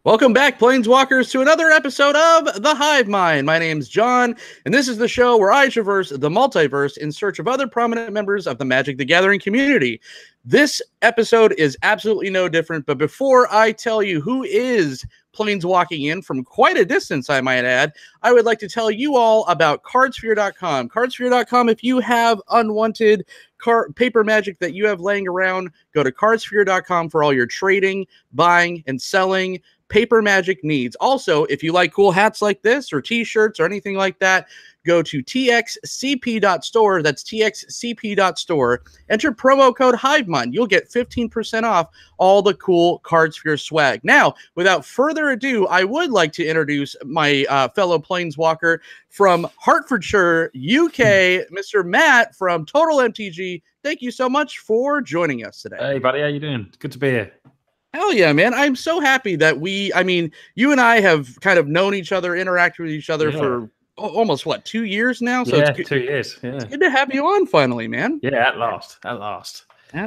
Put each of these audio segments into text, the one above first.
Welcome back, Planeswalkers, to another episode of the Hive Mind. My name's Jon, and this is the show where I traverse the multiverse in search of other prominent members of the Magic the Gathering community. This episode is absolutely no different, but before I tell you who is planeswalking in from quite a distance, I might add, I would like to tell you all about cardsphere.com. Cardsphere.com, if you have unwanted paper magic that you have laying around, go to cardsphere.com for all your trading, buying, and selling paper magic needs. Also, if you like cool hats like this or t-shirts or anything like that, go to txcp.store. That's txcp.store. Enter promo code HiveMind. You'll get 15% off all the cool Cardsphere swag. Now, without further ado, I would like to introduce my fellow Planeswalker from Hertfordshire, UK, Mr. Matt from Total MTG. Thank you so much for joining us today. Hey, buddy. How you doing? Good to be here. Hell yeah, man. I'm so happy that you and I have kind of known each other, interacted with each other for almost, 2 years now? So yeah, it's 2 years. Yeah. It's good to have you on finally, man. Yeah, at last. At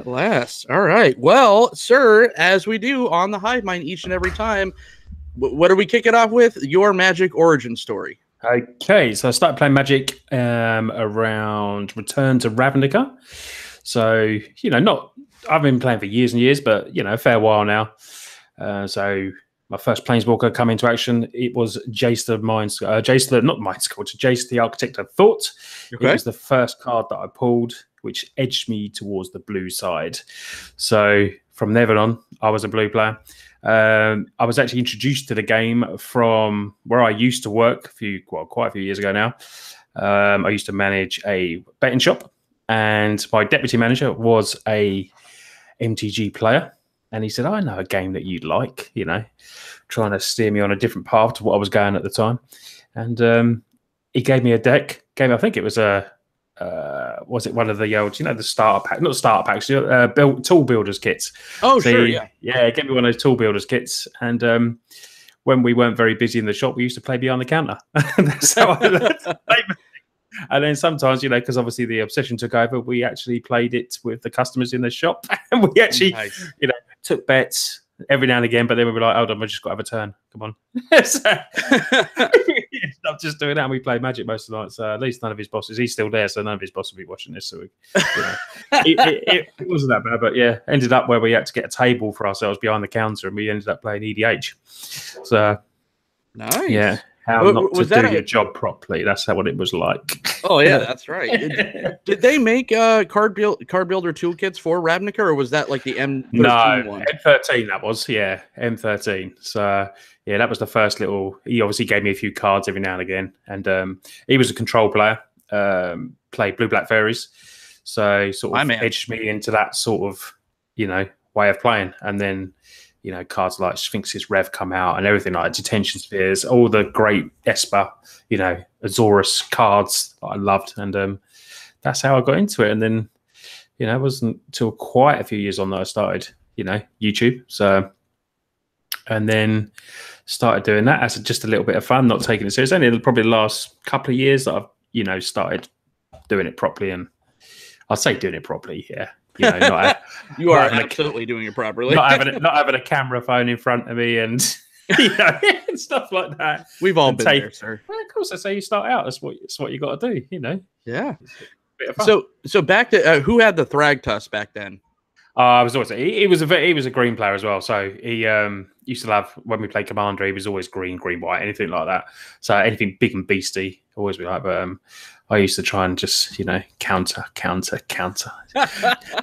last. All right. Well, sir, as we do on the Hive Mind each and every time, what are we kicking off with? Your Magic origin story. Okay, so I started playing Magic around Return to Ravnica. So, I've been playing for years and years, but, a fair while now. So my first Planeswalker come into action, it was Jace the Architect of Thought. Okay. It was the first card that I pulled, which edged me towards the blue side. So from there on, I was a blue player. I was actually introduced to the game from where I used to work quite a few years ago now. I used to manage a betting shop, and my deputy manager was a MTG player. And he said, I know a game that you'd like, trying to steer me on a different path to what I was going at the time. And he gave me a deck. I think it was was it one of the old, the starter pack, not starter packs, tool builders kits. Oh, so sure, yeah. Yeah, he gave me one of those tool builders kits. And when we weren't very busy in the shop, we used to play behind the counter. That's how I learned to play. And then sometimes, because obviously the obsession took over, we actually played it with the customers in the shop. And we actually, took bets every now and again, but then we were like, hold on, we just got to have a turn. Come on. So, I'm just doing that. And we played Magic most of the night. So at least none of his bosses, he's still there. So none of his bosses will be watching this. So it wasn't that bad, but yeah, ended up where we had to get a table for ourselves behind the counter, and we ended up playing EDH. So nice. Yeah. How not to do your job properly. That's what it was like. Oh, yeah, that's right. Did they make card builder toolkits for Ravnica, or was that like the M13 one? M13 that was, yeah, M13. So, yeah, that was the first little... He obviously gave me a few cards every now and again. And he was a control player, played Blue-Black Fairies. So, sort of edged me into that sort of, way of playing. And then... cards like Sphinx's Rev come out and everything like Detention Spheres, all the great Esper, Azorus cards that I loved. And that's how I got into it. And then, it wasn't until quite a few years on that I started, YouTube. So, and then started doing that as just a little bit of fun, not taking it serious. Only probably the last couple of years that I've, started doing it properly. And I'll say doing it properly, yeah. You are absolutely doing it properly. Not having a camera phone in front of me and and stuff like that. We've all been there, sir. Well, of course, that's how you start out. That's what you got to do. Yeah. So back to who had the Thragtusk back then? I was always he was a green player as well. So he used to have, when we played Commander, he was always green, white, anything like that. So anything big and beastie, always be like. But I used to try and just counter.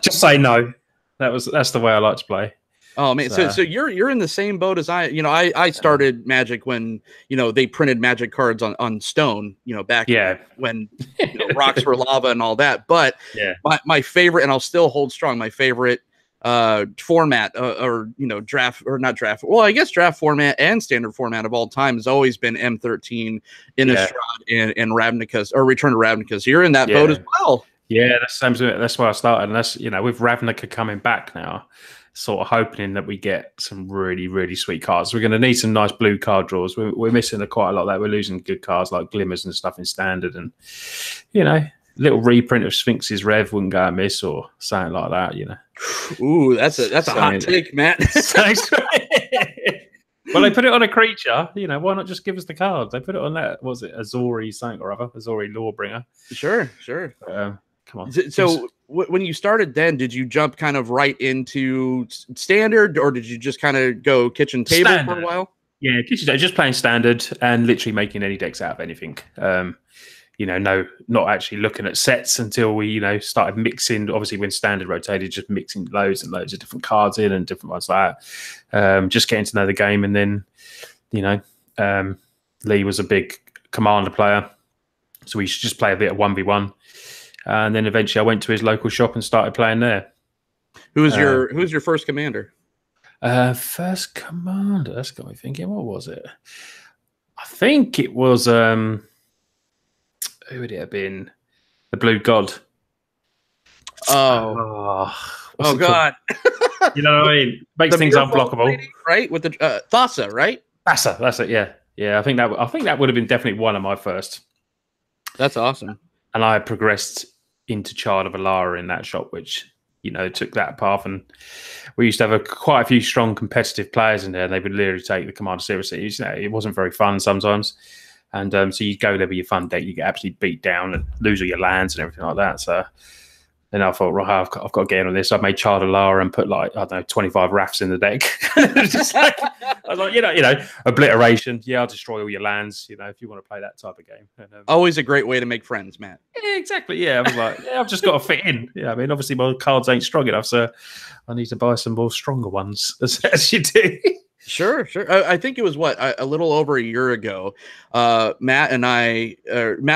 Just say no. That's the way I like to play. Oh man, so you're in the same boat as I. I started Magic when they printed Magic cards on stone. Back when rocks were lava and all that. But my favorite, and I'll still hold strong, my favorite format draft, or not draft. Well, I guess draft format and standard format of all time has always been M13, Innistrad, and Ravnica's, or Return to Ravnica's. You're in that boat as well. Yeah, that's where I started, and that's with Ravnica coming back now. Sort of hoping that we get some really, really sweet cards. We're going to need some nice blue card draws. We're missing quite a lot of that. We're losing good cards like Glimmers and stuff in standard, and little reprint of Sphinx's Rev wouldn't go amiss, or something like that. Ooh, that's a hot take, Matt. Well, they put it on a creature. You know, why not just give us the card? They put it on that. What was it Azori something or other? Azori Lawbringer. Sure. Come on. So when you started, then did you jump kind of right into standard, or did you just kind of go kitchen table standard for a while? Yeah, just playing standard and literally making any decks out of anything. You know, not actually looking at sets until we, started mixing. Obviously, when standard rotated, just mixing loads and loads of different cards in and different ones like that. Just getting to know the game, and then, Lee was a big commander player, so we should just play a bit of 1v1. And then eventually, I went to his local shop and started playing there. Who's your first commander? First commander. That's got me thinking. What was it? I think it was. Who would it have been? The Blue God. Oh God! You know what I mean? Makes things unblockable, lady, right? With the Thassa, right? Thassa, that's it. Yeah. I think that would have been definitely one of my first. That's awesome. And I progressed into Child of Alara in that shop, which took that path. And we used to have quite a few strong competitive players in there. They would literally take the commander seriously. It wasn't very fun sometimes. And so you go there with your fun deck, you get absolutely beat down and lose all your lands and everything like that. So then I thought, right, I've got to get in on this. I made Child of Lara and put 25 Rafts in the deck. I was like, obliteration. Yeah, I'll destroy all your lands. If you want to play that type of game. And, always a great way to make friends, Matt. Yeah, exactly. Yeah, I was like, I've just got to fit in. Yeah, I mean, obviously my cards ain't strong enough, so I need to buy some more stronger ones, as you do. Sure. I think it was a little over a year ago. Matt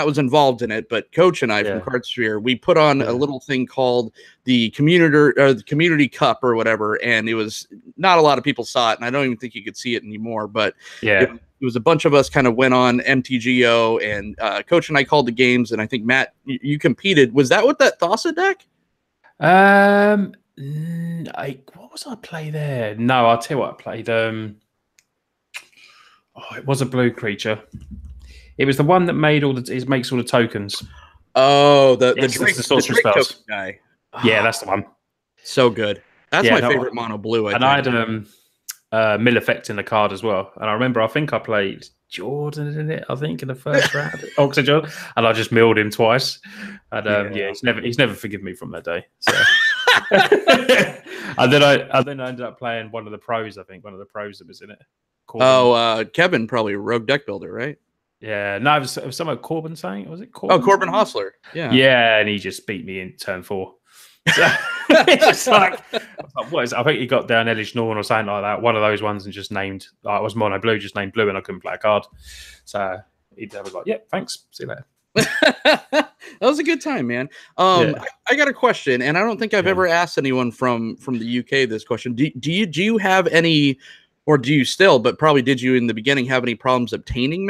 was involved in it, but Coach and I from Cardsphere, we put on a little thing called the community cup or whatever, and it was not a lot of people saw it, and I don't even think you could see it anymore. But it was a bunch of us kind of went on MTGO, and Coach and I called the games, and I think Matt, you competed. Was that with that Thassa deck? What was I play there? No, I'll tell you what I played. It was a blue creature. It was the one that makes all the tokens. Oh, the sorcery spells guy. Yeah, that's the one. So good. That's my favorite mono blue. I had Mill Effect in the card as well. And I think I played Jordan in it, in the first round. Oxygen. And I just milled him twice. And he's never forgiven me from that day. So. and then I ended up playing one of the pros. I think one of the pros that was in it. Corbin. Kevin, probably Rogue Deck Builder, right? Yeah, no, it was someone Corbin saying. Was it Corbin? Oh, Corbin Hostler. Yeah, and he just beat me in turn 4. So, it's like, what is it? I think he got down Elish Norn or something like that. One of those ones, and just named. It was mono blue, just named blue, and I couldn't play a card. So he was like, "Yeah, thanks. See you later." That was a good time, man. I got a question, and I don't think I've ever asked anyone from the UK this question. Do you have any, or do you still? But probably did you in the beginning have any problems obtaining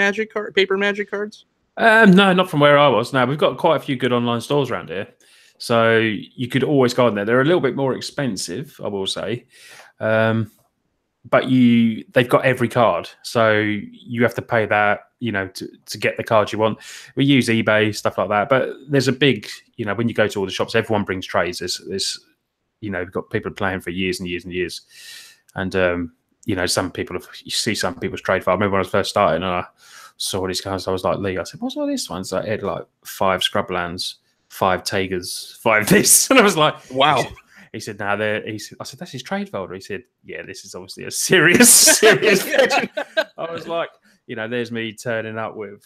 paper Magic cards? No, not from where I was. No, we've got quite a few good online stores around here, so you could always go on there. They're a little bit more expensive, I will say. But they've got every card, so you have to pay that, to get the card you want. We use eBay, stuff like that. But there's a big, when you go to all the shops, everyone brings trays. There's we've got people playing for years and years and years. And, some people, you see some people's trade file. I remember when I first started and I saw these cards, I was like, Lee, I said, what's all this one? So I had 5 Scrublands, 5 Tigers, 5 this. And I was like, wow. He said, "Now I said, "That's his trade folder." He said, "Yeah, this is obviously a serious legend." I was like, there's me turning up with,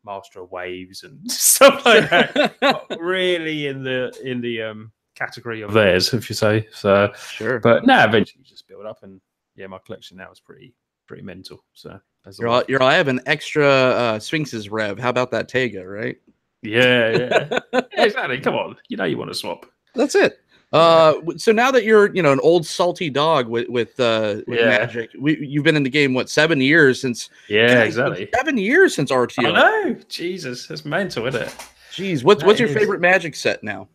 Master of Waves and stuff like that. Not really in the category of theirs, if you say so. Sure. But no, eventually you just build up, and my collection now is pretty mental. So I have an extra Sphinx's Rev. How about that Tega, right? Yeah, exactly. Come on, you want to swap. That's it. So now that you're, an old salty dog with Magic, you've been in the game, 7 years since? Yeah, exactly. 7 years since RTO. I know. Jesus, that's mental, isn't it? Jeez, what's your favorite Magic set now?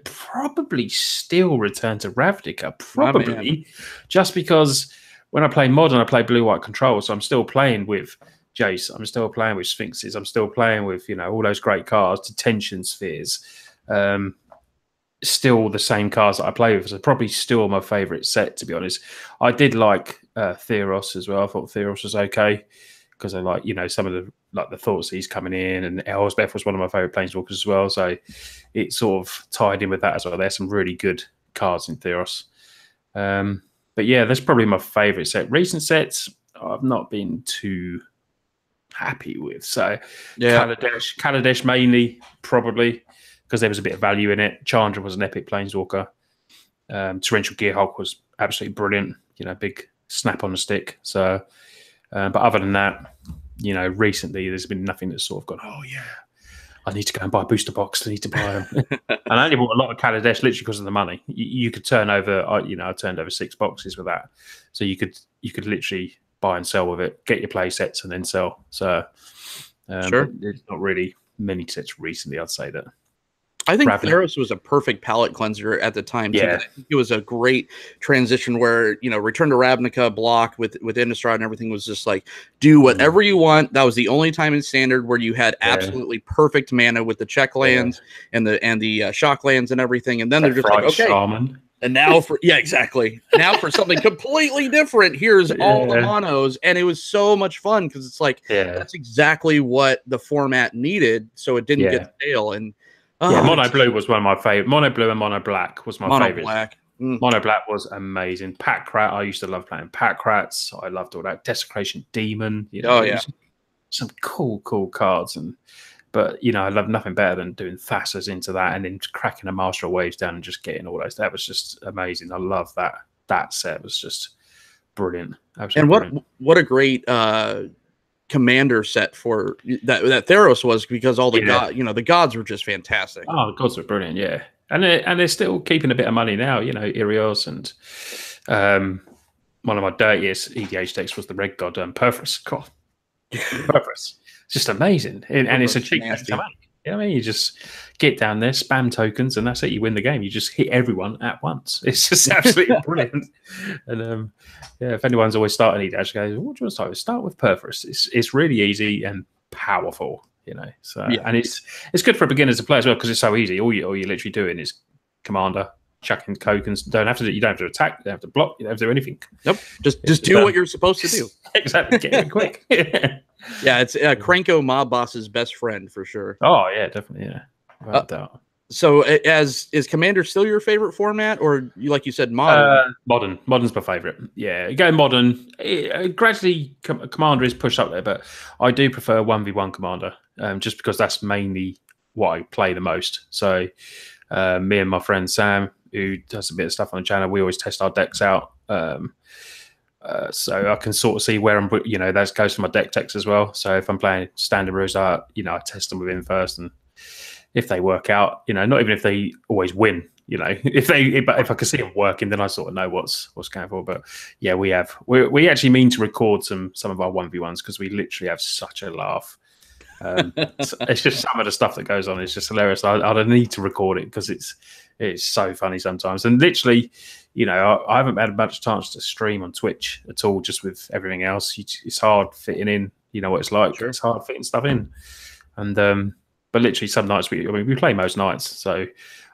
Probably still Return to Ravnica. Probably, just because when I play Modern, I play blue-white control, so I'm still playing with Jace, I'm still playing with Sphinxes, I'm still playing with all those great cards, Detention Spheres, still the same cards that I play with. So probably still my favourite set, to be honest. I did like Theros as well. I thought Theros was okay because I like, some of the Thoughtseize coming in, and Elspeth was one of my favourite planeswalkers as well. So it sort of tied in with that as well. There's some really good cards in Theros. But yeah, that's probably my favourite set. Recent sets, I've not been too happy with. So yeah, Kaladesh mainly, probably, because there was a bit of value in it. Chandra was an epic planeswalker. Torrential Gearhulk was absolutely brilliant. Big snap on the stick. So, but other than that, recently there's been nothing that's sort of gone, oh yeah, I need to go and buy a booster box. I need to buy them. And I only bought a lot of Kaladesh literally because of the money. You could turn over, I turned over 6 boxes with that. So you could literally buy and sell with it, get your play sets and then sell. So sure, there's not really many sets recently, I'd say that. I think Theros was a perfect palate cleanser at the time. Yeah, I think it was a great transition where Return to Ravnica block with Innistrad and everything was just like, do whatever you want. That was the only time in Standard where you had absolutely perfect mana with the check lands and the shock lands and everything. And then they're just like, okay, Shaman. And now exactly. Now for something completely different, here's all the monos, and it was so much fun because it's like that's exactly what the format needed, so it didn't get stale. And Mono Blue was one of my favorite. Mono Blue and Mono Black was my favorite. Black. Mono Black was amazing. Packrat, I used to love playing Packrats. I loved all that. Desecration Demon. Some cool cards. But I love nothing better than doing Thassa's into that and then cracking a Master of Waves down and just getting all those. That was just amazing. I love that. That set was just brilliant. Absolutely brilliant. What a great commander set for that Theros was, because all the the gods were just fantastic. Oh, the gods were brilliant, yeah. And they're still keeping a bit of money now, Irios, and one of my dirtiest EDH decks was the Red God Perfus. God. Perfus. It's just amazing. And it's a cheap deck to make. You just get down there, spam tokens, and that's it. You win the game. You just hit everyone at once. It's just absolutely brilliant. And if anyone's always starting EDH, goes, what do you want to start with? Start with Perfus. It's really easy and powerful, So and it's good for beginners to play as well because it's so easy. All you're literally doing is commander, chucking tokens. You don't have to attack. You don't have to block. You don't have to do anything. Nope. Just do what you're supposed to do. Exactly. Get in quick. Yeah, it's Krenko Mob Boss's best friend for sure. Oh yeah, definitely. Yeah, without doubt. So, is Commander still your favorite format, or like you said, modern? Modern's my favorite. Yeah, going modern. Gradually, Commander is pushed up there, but I do prefer 1v1 Commander, just because that's mainly what I play the most. So, me and my friend Sam, who does a bit of stuff on the channel, we always test our decks out. So I can sort of see where I'm, that goes for my deck techs as well. So if I'm playing standard rules, I test them with him first, and if they work out, not even if they always win, if I can see them working, then I sort of know what's going for. But yeah, we actually mean to record some of our 1v1s because we literally have such a laugh. It's just some of the stuff that goes on. It's just hilarious. I need to record it because it's so funny sometimes. And literally, I haven't had much chance to stream on Twitch at all, just with everything else. It's hard fitting in. You know what it's like. Sure. It's hard fitting stuff in. And but literally some nights we play most nights, so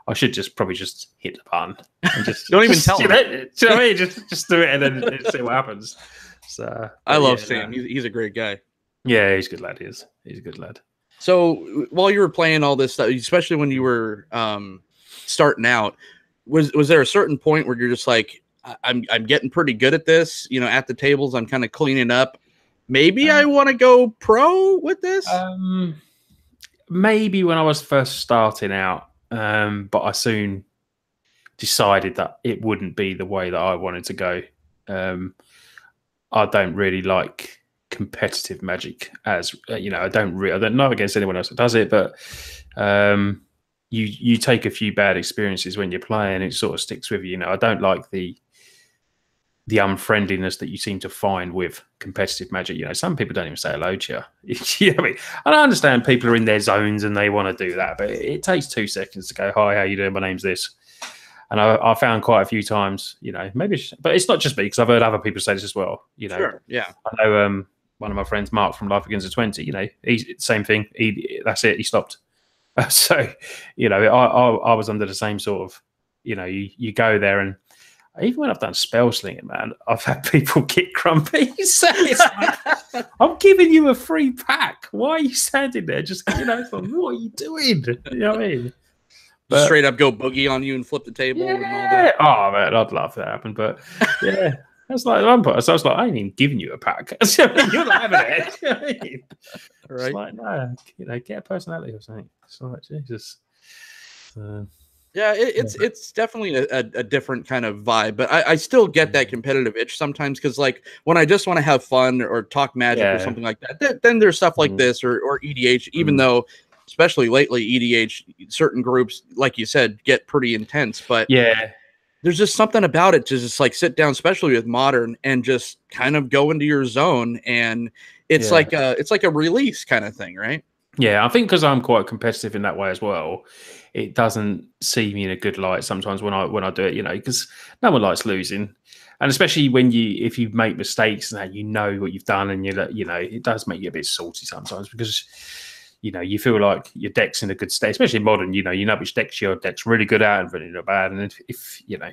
I should probably just hit the button and just don't even tell him. Do you know what I mean? Just do it and then see what happens. So I love Sam. He's a great guy. Yeah, he's a good lad. He's a good lad. So while you were playing all this stuff, especially when you were starting out, was there a certain point where you're just like, I'm getting pretty good at this? At the tables, I'm kind of cleaning up. Maybe I want to go pro with this. Maybe when I was first starting out, but I soon decided that it wouldn't be the way that I wanted to go. I don't really like competitive Magic, as I don't know against anyone else that does it, but you take a few bad experiences when you're playing, it sort of sticks with you. I don't like the unfriendliness that you seem to find with competitive Magic. Some people don't even say hello to you. You know what I mean? And I understand people are in their zones and they want to do that, but it takes 2 seconds to go, hi, how you doing? My name's this. And I found quite a few times, maybe, but it's not just me, because I've heard other people say this as well. Sure, yeah. I know one of my friends, Mark from Life Begins at 20, he's same thing. That's it. He stopped. So, you know, I was under the same sort of, you know, you go there, and even when I've done spell slinging, man, I've had people get grumpy. So it's like, I'm giving you a free pack. Why are you standing there? Just, you know, it's like, what are you doing? You know what I mean? Just straight up go boogie on you and flip the table and all that. Oh man, I'd love that happen, but yeah, that's like one part. So I was like, I ain't even giving you a pack. So you're not having it. You know what I mean? Right? It's like, no, you know, get a personality or something. It's like, Jesus. Yeah, it's definitely a different kind of vibe, but I still get that competitive itch sometimes, because like when I just want to have fun or talk Magic or something like that, then there's stuff like this or EDH, even though, especially lately, EDH, certain groups, like you said, get pretty intense, but there's just something about it to just like sit down, especially with Modern, and just kind of go into your zone, and it's like a release kind of thing, right? Yeah, I think because I'm quite competitive in that way as well, it doesn't see me in a good light sometimes when I do it, you know, because no one likes losing, and especially if you make mistakes and you know what you've done, and you know, it does make you a bit salty sometimes, because you know, you feel like your deck's in a good state, especially in Modern. You know which decks your deck's really good at and really bad, and if you know,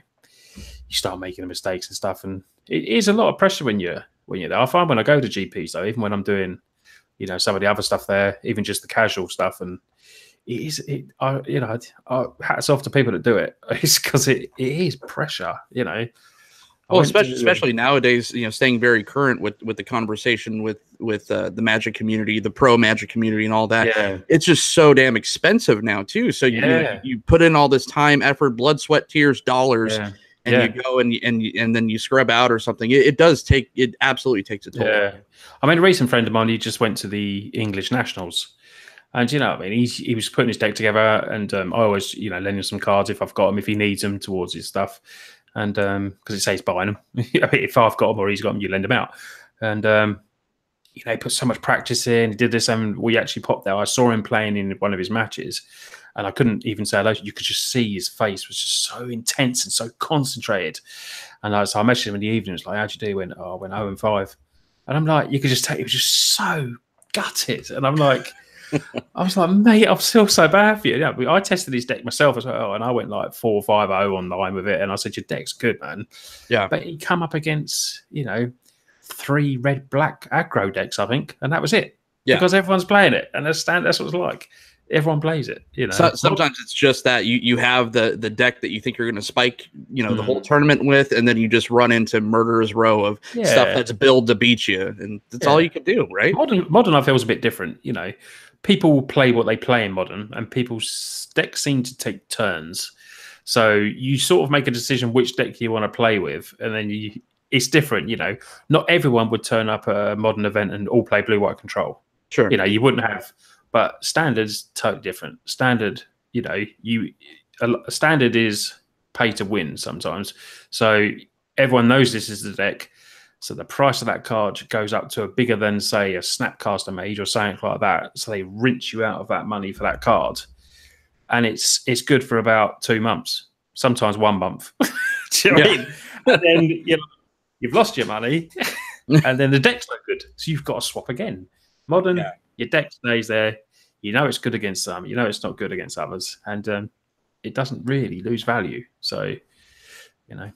you start making the mistakes and stuff, and it is a lot of pressure when you're there. I find when I go to GPs though, even when I'm doing, you know, some of the other stuff there, even just the casual stuff, and hats off to people that do it. It's because it is pressure, you know. Well, especially nowadays, you know, staying very current with the conversation with the Magic community, the pro Magic community, and all that. Yeah. It's just so damn expensive now too. So you put in all this time, effort, blood, sweat, tears, dollars, and you go and then you scrub out or something. It absolutely takes a toll. Yeah, I mean, a recent friend of mine, he just went to the English Nationals, and you know, I mean, he was putting his deck together, and I always, you know, lend him some cards if I've got them, if he needs them towards his stuff. And because it says buying them, if I've got them or he's got them, you lend them out. And you know, he put so much practice in. He did this, and we actually popped there. I saw him playing in one of his matches, and I couldn't even say hello. You could just see his face was just so intense and so concentrated. And so I messaged him in the evening. It was like, "How'd you do?" He went, "Oh, I went 0-5," and I'm like, you could just tell he was just so gutted. And I'm like, I was like, mate, I feel so bad for you. Yeah, I tested his deck myself as well, and I went like 4-5-0 on the line with it. And I said, your deck's good, man. Yeah. But he come up against, you know, 3 red-black aggro decks, I think, and that was it. Yeah. Because everyone's playing it, and that's what it's like. Everyone plays it, you know. Sometimes it's just that you have the deck that you think you're going to spike, you know, the whole tournament with, and then you just run into murderer's row of stuff that's built to beat you, and that's all you can do, right? Modern, I feel, is a bit different. You know, people play what they play in Modern, and people's decks seem to take turns. So you sort of make a decision which deck you want to play with, and then it's different. You know, not everyone would turn up at a Modern event and all play blue-white control. Sure, you know, you wouldn't have. But standard's totally different. Standard, you know, a standard is pay to win sometimes. So everyone knows this is the deck. So the price of that card goes up to a bigger than, say, a Snapcaster Mage or something like that. So they rinse you out of that money for that card. And it's good for about 2 months, sometimes 1 month. Do you know what I mean? And then you've lost your money, and then the deck's not good. So you've got to swap again. Modern, your deck stays there. You know it's good against some. You know it's not good against others. And it doesn't really lose value. So, you know,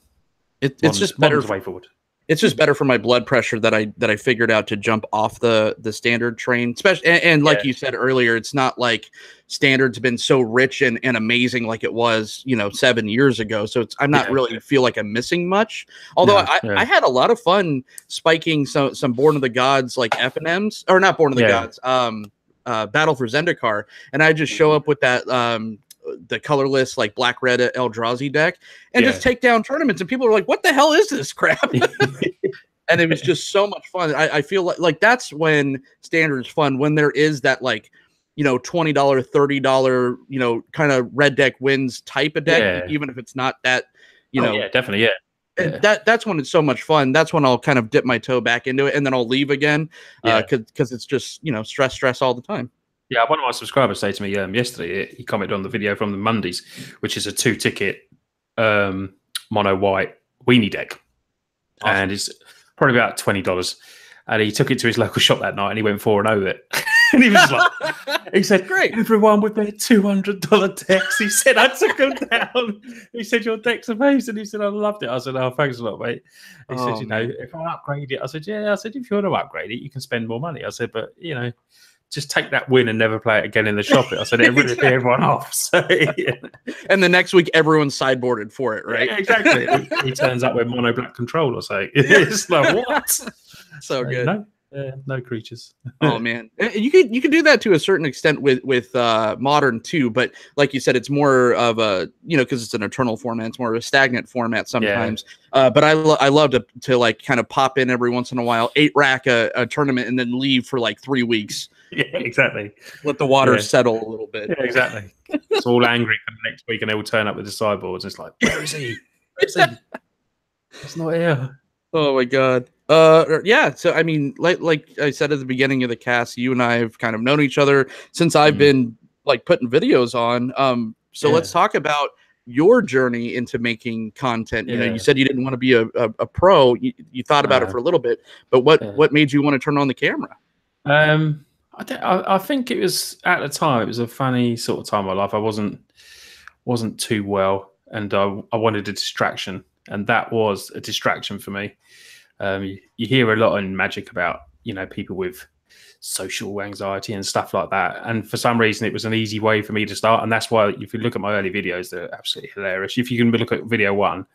it's just better. Way forward. It's just better for my blood pressure that I figured out to jump off the standard train, especially and like you said earlier, it's not like standard's been so rich and amazing like it was, you know, 7 years ago. So I'm not really feel like I'm missing much. Although I had a lot of fun spiking some Born of the Gods like FNMs, or not Born of the Gods, Battle for Zendikar, and I just show up with that the colorless like black red Eldrazi deck and just take down tournaments, and people are like, what the hell is this crap? And it was just so much fun. I feel like that's when standard is fun, when there is that, like, you know, $20 $30, you know, kind of red deck wins type of deck, even if it's not that, you know. Definitely. That's when it's so much fun. That's when I'll kind of dip my toe back into it, and then I'll leave again because it's just, you know, stress all the time. Yeah, one of my subscribers said to me yesterday, he commented on the video from the Mondays, which is a 2-ticket mono white weenie deck. Awesome. And it's probably about $20. And he took it to his local shop that night and he went 4-0 with it. And he was like, he said, Great. everyone with their $200 decks. He said, I took them down. He said, your deck's amazing. He said, I loved it. I said, oh, thanks a lot, mate. He said, you know, if I upgrade it, I said, yeah. I said, if you want to upgrade it, you can spend more money. I said, but, you know, just take that win and never play it again in the shop. I said, it really threw everyone off. So, yeah. And the next week, everyone's sideboarded for it, right? Yeah, exactly. he turns up with mono black control or something. It's like, what? So good. No creatures. Oh man, you can do that to a certain extent with modern too, but like you said, it's more of a, you know, because it's an eternal format, it's more of a stagnant format sometimes. Yeah. But I love to like kind of pop in every once in a while, 8-rack a tournament, and then leave for like 3 weeks. Yeah, exactly. Let the water settle a little bit. Yeah, exactly. It's all angry for the next week, and they will turn up with the sideboards. It's like, where is he? Where is he? It's not here. Oh my god. Yeah. So I mean, like I said at the beginning of the cast, you and I have kind of known each other since I've been like putting videos on. So let's talk about your journey into making content. You know, you said you didn't want to be a pro. You thought about it for a little bit, but what made you want to turn on the camera? I think it was at the time. It was a funny sort of time in my life. I wasn't too well, and I wanted a distraction, and that was a distraction for me. You hear a lot in Magic about, you know, people with social anxiety and stuff like that, and for some reason it was an easy way for me to start, and that's why if you look at my early videos, they're absolutely hilarious. If you can look at video 1,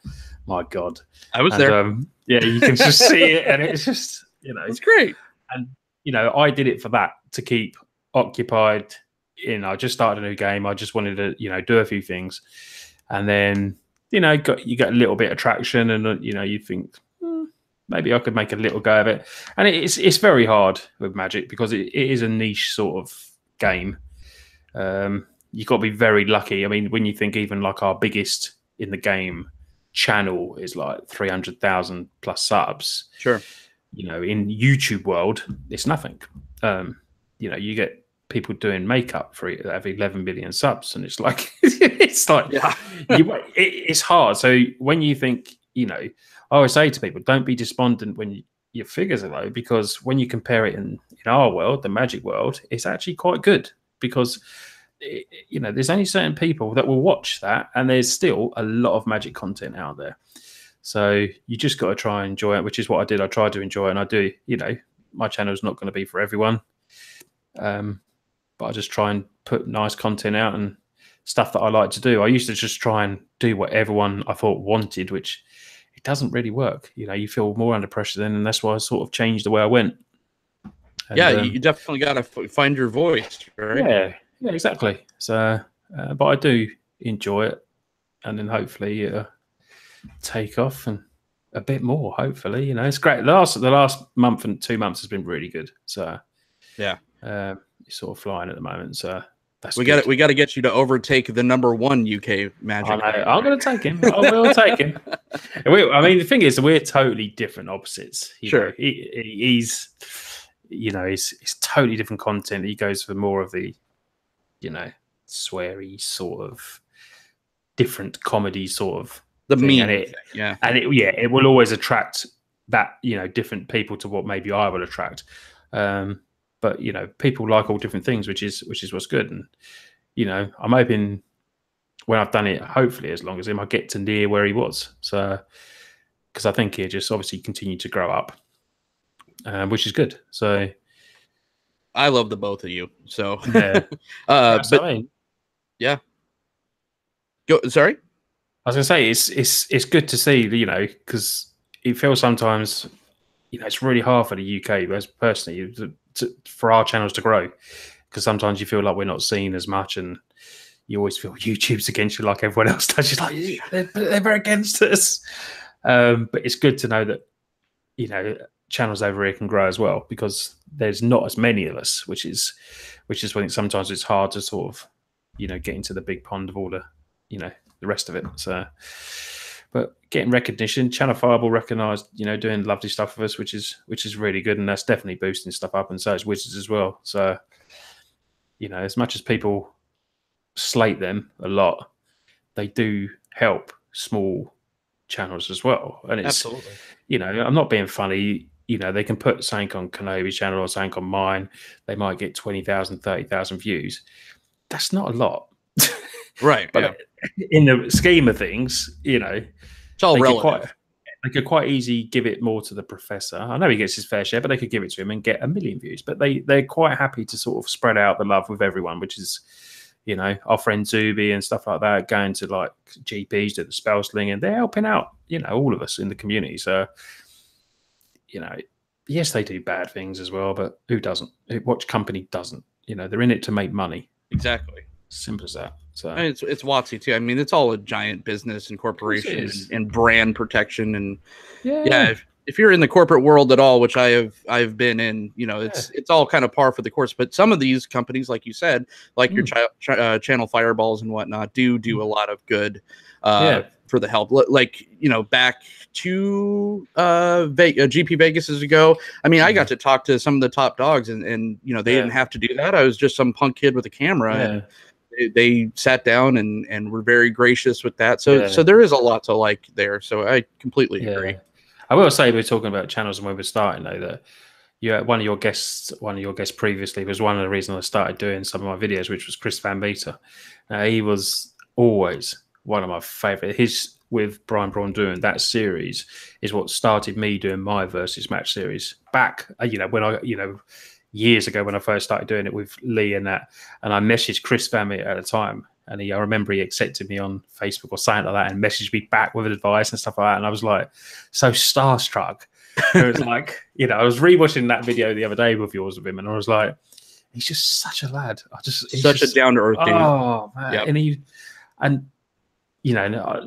my god, I was there. Yeah, you can just see it, and it's just, you know, it's great. And you know, I did it for that, to keep occupied. You know, I just started a new game. I just wanted to, you know, do a few things, and then, you know, you get a little bit of traction, and you know, you think, maybe I could make a little go of it. And it's very hard with Magic because it is a niche sort of game. You've got to be very lucky. I mean, when you think even like our biggest in the game channel is like 300,000 plus subs. Sure. You know, in YouTube world, it's nothing. You know, you get people doing makeup for it that have 11 million subs, and it's like, it's like, it's hard. So when you think, you know, I always say to people, don't be despondent when your figures are low, because when you compare it in our world, the Magic world, it's actually quite good, because you know, there's only certain people that will watch that, and there's still a lot of Magic content out there. So you just got to try and enjoy it, which is what I did. I tried to enjoy it, and I do. You know, my channel is not going to be for everyone, but I just try and put nice content out and stuff that I like to do. I used to just try and do what everyone I thought wanted, which it doesn't really work. You know, you feel more under pressure then, and that's why I sort of changed the way I went. And, yeah, you definitely got to find your voice, right? Yeah, exactly. So, but I do enjoy it, and then hopefully take off and a bit more. Hopefully, you know, it's great. The last month and 2 months has been really good. So, yeah, it's sort of flying at the moment. So we got to get you to overtake the #1 UK Magic. I'm going to take him. I will take him. I mean, the thing is, we're totally different opposites. Sure, he's, you know, it's totally different content. He goes for more of the, you know, sweary sort of different comedy sort of the meme. And it will always attract that, you know, different people to what maybe I will attract. But you know, people like all different things, which is what's good. And you know, I'm hoping when I've done it, hopefully as long as him, I get to near where he was. So because I think he'll just obviously continue to grow up, which is good. So I love the both of you. So yeah, but I mean, yeah. Go. Sorry, I was gonna say it's good to see, you know, because it feels sometimes, you know, it's really hard for the UK, as personally, for our channels to grow, because sometimes you feel like we're not seen as much, and you always feel YouTube's against you, like everyone else does. You're like, they're against us. But it's good to know that, you know, channels over here can grow as well, because there's not as many of us, which is I think sometimes it's hard to sort of, you know, get into the big pond of all the, you know, the rest of it. So, but getting recognition, Channel Fireball recognised, you know, doing lovely stuff with us, which is really good, and that's definitely boosting stuff up, and so is Wizards as well. So, you know, as much as people slate them a lot, they do help small channels as well. And it's, absolutely, you know, I'm not being funny. they can put something on Kenobi's channel or something on mine. They might get 20,000, 30,000 views. That's not a lot. Right. But in the scheme of things, it's all relative. They could quite easily give it more to the professor. I know he gets his fair share, but they could give it to him and get 1 million views. But they're quite happy to sort of spread out the love with everyone, which is, our friend Zuby and stuff like that, going to like GPs, to the spell sling, and they're helping out, all of us in the community. So, yes, they do bad things as well, but who doesn't? What company doesn't? They're in it to make money. Exactly. Simple as that. So it's WotC too. I mean, it's all a giant business and corporation and brand protection, and if you're in the corporate world at all, which I've been in, it's all kind of par for the course. But some of these companies, like you said, like your channel Fireballs and whatnot, do a lot of good for the help. Like back to GP Vegas ago. I mean, I got to talk to some of the top dogs, and they didn't have to do that. I was just some punk kid with a camera, and they sat down and were very gracious with that. So there is a lot to like there. So I completely agree. I will say, we're talking about channels and when we're starting, though, that one of your guests previously was one of the reasons I started doing some of my videos, which was Chris Van Meter. He was always one of my favorite. His with Brian Braun doing that series is what started me doing my versus match series back. When I years ago when I first started doing it with Lee and that, and I messaged Chris Van Meter at the time. And I remember he accepted me on Facebook or something like that and messaged me back with advice and stuff like that. And I was like, so starstruck. It was like, I was rewatching that video the other day with yours with him, and I was like, he's just such a lad. He's such a down to earth dude. Oh man. Yep. And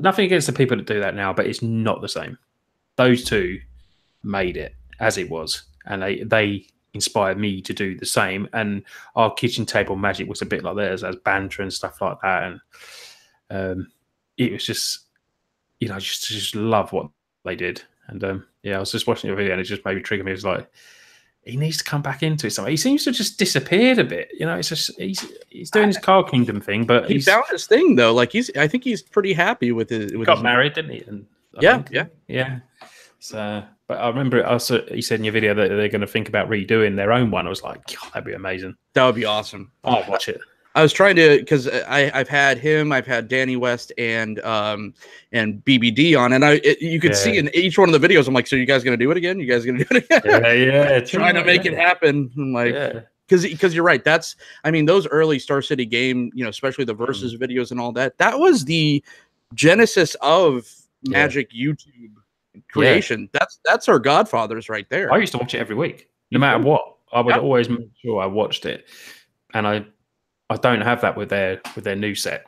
nothing against the people that do that now, but it's not the same. Those two made it as it was, and they inspired me to do the same. And our kitchen table magic was a bit like theirs, as banter and stuff like that. And it was just, I just love what they did. And I was just watching your video, and it just made me trigger me. It was like, he needs to come back into it. He seems to just disappeared a bit. It's just he's doing his Card Kingdom thing, but he found his thing though. Like I think he's pretty happy with his. Got married, didn't he? And yeah. So, but I remember also you said in your video that they're going to think about redoing their own one. I was like, God, that'd be amazing. That would be awesome. I'll watch it. I was trying to, because I've had him, I've had Danny West and BBD on, and you could see in each one of the videos, I'm like, so you guys going to do it again? You guys going to do it again? Trying to make it happen. I'm like, because you're right. That's, I mean, those early Star City game, especially the versus videos and all that, that was the genesis of Magic YouTube creation. That's our godfathers right there. I used to watch it every week, no matter what. I would always make sure I watched it, and I don't have that with their new set.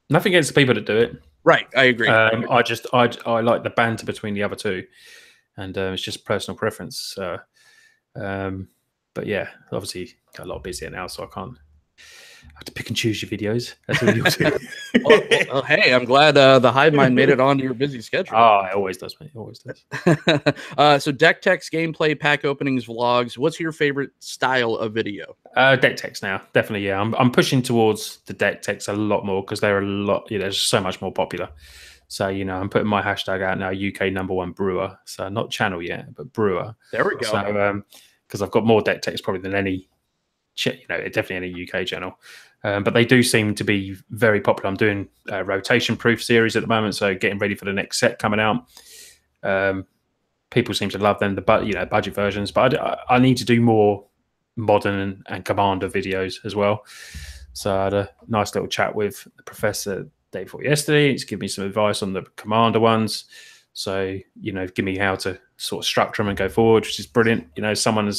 Nothing against the people that do it. Right, I agree. I like the banter between the other two, and it's just personal preference. But yeah, obviously got a lot busier now, so I have to pick and choose your videos. That's what you'll do. well, hey, I'm glad the Hive Mind made it onto your busy schedule. Oh, it always does, mate. It always does. So deck text, gameplay, pack openings, vlogs. What's your favorite style of video? Deck text now, definitely. Yeah, I'm pushing towards the deck text a lot more because they're a lot. They're so much more popular. So I'm putting my hashtag out now, UK #1 brewer. So not channel yet, but brewer. There we go. So because I've got more deck text probably than any. Definitely any UK channel, but they do seem to be very popular. I'm doing a rotation proof series at the moment, so getting ready for the next set coming out. People seem to love them, the budget versions, but I need to do more modern and commander videos as well. So I had a nice little chat with the professor the day before yesterday. He's given me some advice on the commander ones. So give me how to sort of structure them and go forward, which is brilliant. Someone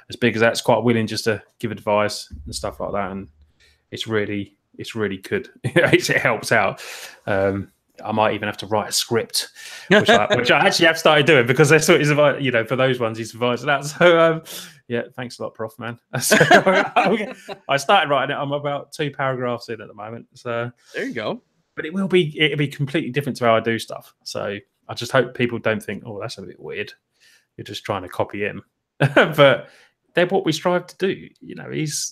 as big as that's quite willing just to give advice and stuff like that, and it's really good. It helps out. I might even have to write a script, which I actually have started doing because that's what he's for those ones he's advising that. So thanks a lot, Prof, man. So, I started writing it. I'm about 2 paragraphs in at the moment. So there you go. But it'll be completely different to how I do stuff. So I just hope people don't think, oh, that's a bit weird. You're just trying to copy him. But they're what we strive to do. He's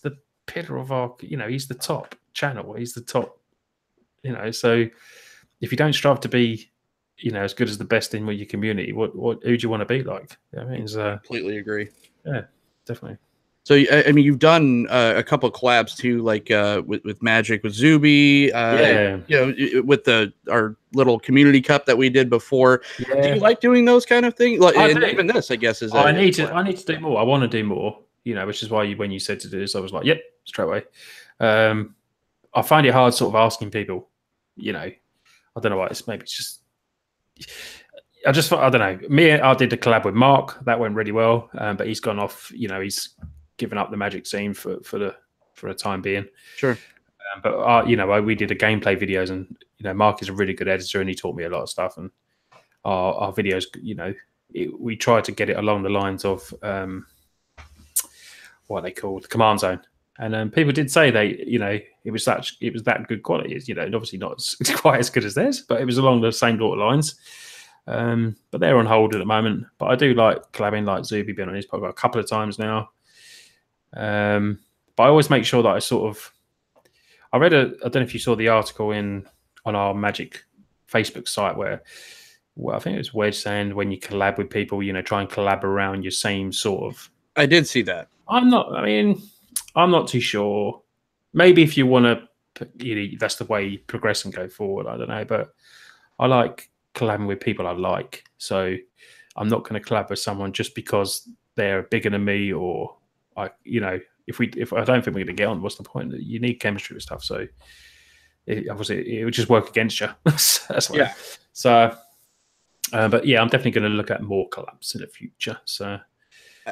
the pillar of our, he's the top channel. He's the top, so if you don't strive to be, as good as the best in your community, who do you want to be like? I mean, completely agree. Yeah, definitely. So I mean, you've done a couple of collabs too, like with Magic, with Zuby, with our little community cup that we did before. Yeah. Do you like doing those kind of things? Like, I and do. even this, I guess, is I need to do more. I want to do more. Which is why when you said to do this, I was like, yep, straight away. I find it hard, sort of asking people. I don't know why. Maybe it's just. I don't know. I did the collab with Mark. That went really well, but he's gone off. He's given up the Magic scene for a time being. Sure. But we did a gameplay videos, and Mark is a really good editor, and he taught me a lot of stuff. And our videos, we tried to get it along the lines of what they called Command Zone. And people did say it was that good quality. Obviously not quite as good as theirs, but it was along the same sort of lines. But they're on hold at the moment. But I do like collabing, like Zuby been on his podcast a couple of times now. But I always make sure that I read I don't know if you saw the article on our Magic Facebook site where I think it was Wedge saying when you collab with people, try and collab around your same sort of. I did see that. I'm not too sure. Maybe if you want to, that's the way you progress and go forward. I don't know, but I like collabing with people I like. So I'm not going to collab with someone just because they're bigger than me, or if I don't think we're going to get on, what's the point? You need chemistry with stuff. So it would just work against you. That's why. Yeah. So, but yeah, I'm definitely going to look at more collabs in the future. So.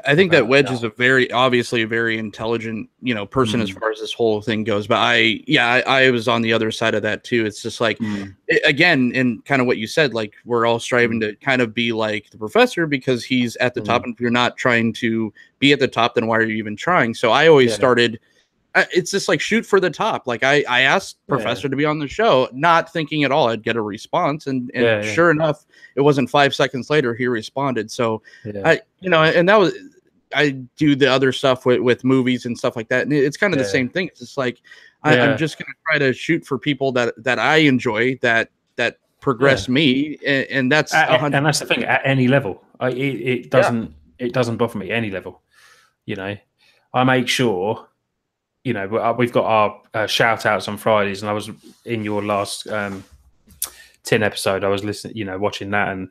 I think that Wedge is obviously a very intelligent, person as far as this whole thing goes. But I was on the other side of that too. It's just like, again, and kind of what you said, like we're all striving to kind of be like the professor because he's at the top. And if you're not trying to be at the top, then why are you even trying? So I always started. It's just like shoot for the top. Like I asked Professor to be on the show, not thinking at all I'd get a response, and sure enough, it wasn't 5 seconds later he responded. So and that was I do the other stuff with movies and stuff like that, and it's kind of the same thing. It's just like I'm just gonna try to shoot for people that I enjoy that progress me, and that's and that's the thing at any level. It doesn't bother me any level. I make sure. We've got our shout outs on Fridays, and I was in your last 10 episode. I was listening, watching that, and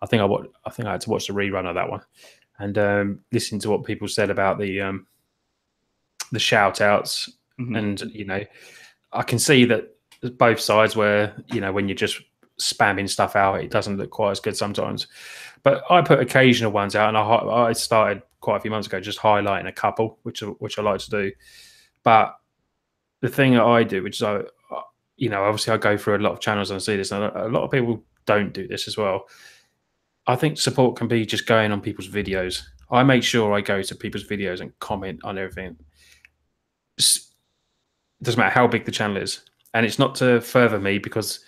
I think I had to watch the rerun of that one and listen to what people said about the shout outs. And I can see that there's both sides where when you're just spamming stuff out, it doesn't look quite as good sometimes. But I put occasional ones out, and I started quite a few months ago just highlighting a couple, which I like to do. But the thing that I do, which is obviously I go through a lot of channels and I see this, and a lot of people don't do this as well. I think support can be just going on people's videos. I make sure I go to people's videos and comment on everything. It doesn't matter how big the channel is. And it's not to further me, because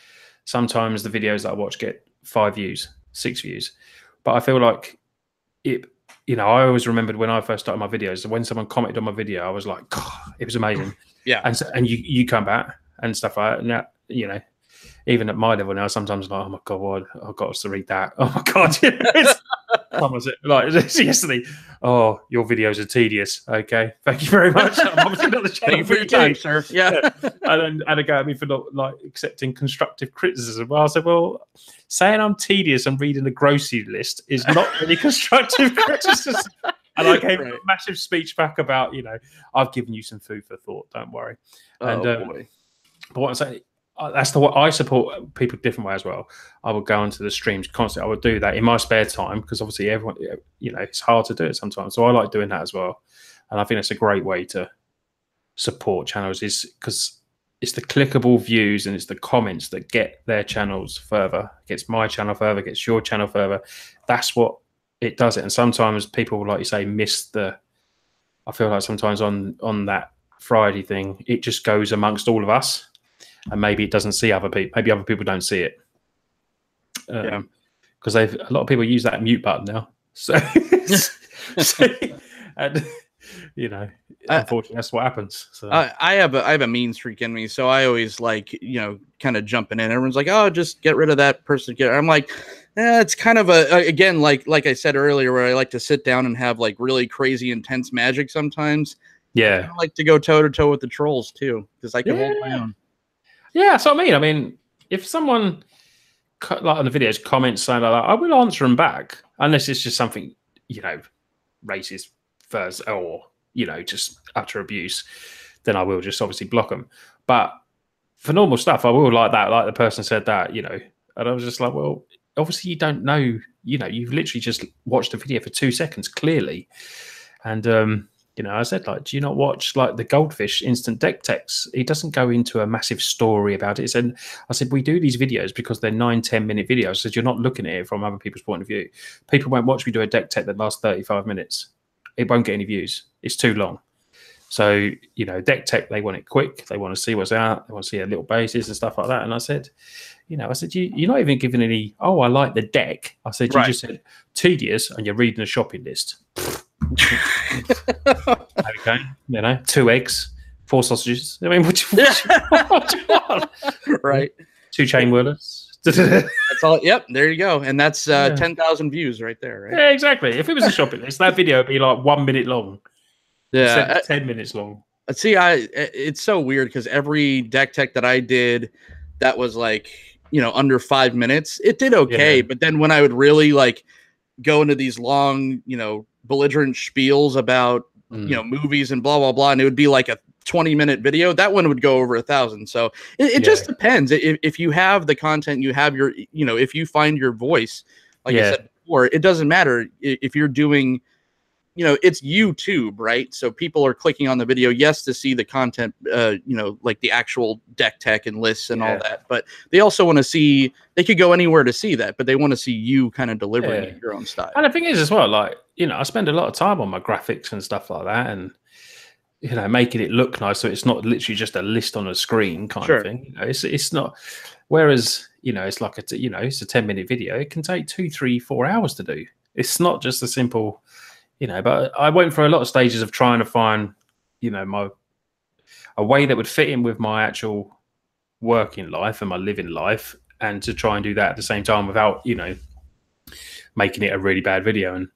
sometimes the videos that I watch get 5 views, 6 views. But I feel like it. I always remembered when I first started my videos, when someone commented on my video, I was like, God, it was amazing. Yeah. And you come back and stuff like that. Now, even at my level now, sometimes I'm like, oh my God, what? I've got to read that. Oh my God. Was it like yesterday? Oh, your videos are tedious. Okay. Thank you very much. I'm obviously not the channel. Thank you for your time, sir. Yeah. And then had a go at me for not accepting constructive criticism. Well, I said, well, saying I'm tedious and reading a grocery list is not really constructive criticism. And I gave a massive speech back about, I've given you some food for thought. Don't worry. And boy. But what I'm saying, that's the way I support people different way as well. I would go onto the streams constantly. I would do that in my spare time, because obviously everyone, it's hard to do it sometimes. So I like doing that as well. And I think it's a great way to support channels, is because it's the clickable views and it's the comments that get their channels further, gets my channel further, gets your channel further. That's what it does it. And sometimes people, like you say, I feel like sometimes on that Friday thing, it just goes amongst all of us. And maybe it doesn't see other people. Maybe other people don't see it, because a lot of people use that mute button now. So, and you know, unfortunately, that's what happens. So I have a mean streak in me, so I always like, kind of jumping in. Everyone's like, "Oh, just get rid of that person." I'm like, it's kind of again, like I said earlier, where I like to sit down and have like really crazy intense magic sometimes. yeah, I like to go toe to toe with the trolls too, because I can hold my own. Yeah, that's what I mean. I mean, if someone like on the videos comments saying like that, I will answer them back, unless it's just something, racist first, or just utter abuse. Then I will just obviously block them. But for normal stuff, I will like that. Like the person said that, and I was just like, well, obviously you don't know. You've literally just watched the video for 2 seconds, clearly, and I said, like, do you not watch like the Goldfish instant deck techs? He doesn't go into a massive story about it. And I said, we do these videos because they're 9-10 minute videos. I said, you're not looking at it from other people's point of view. People won't watch me do a deck tech that lasts 35 minutes. It won't get any views. It's too long. So, deck tech, they want it quick. They want to see what's out. They want to see a little bases and stuff like that. And I said, you're not even giving any, oh, I like the deck. I said, you just said tedious and you're reading a shopping list. Okay, 2 eggs, 4 sausages. I mean, what you want? Right? 2 chain whirlers. That's all. Yep, there you go. And that's 10,000 views right there, right? Yeah, exactly. If it was a shopping list, that video would be like 1 minute long. Yeah, 10 minutes long. See, it's so weird because every deck tech that I did that was like, under 5 minutes, it did okay. Yeah. But then when I would really like go into these long, belligerent spiels about, movies and blah, blah, blah, and it would be like a 20-minute video, that one would go over 1,000. So it just depends. If you have the content, you have your, if you find your voice, like I said before, it doesn't matter if you're doing, it's YouTube, right? So people are clicking on the video, yes, to see the content, like the actual deck tech and lists and all that. But they also want to see, they could go anywhere to see that, but they want to see you kind of delivering your own style. And the thing is as well, like, I spend a lot of time on my graphics and stuff like that, and, making it look nice. So it's not literally just a list on a screen kind of thing. It's not, whereas, it's like, it's a 10-minute video. It can take 2, 3, 4 hours to do. It's not just a simple... but I went through a lot of stages of trying to find, a way that would fit in with my actual working life and my living life, and to try and do that at the same time without, making it a really bad video. And,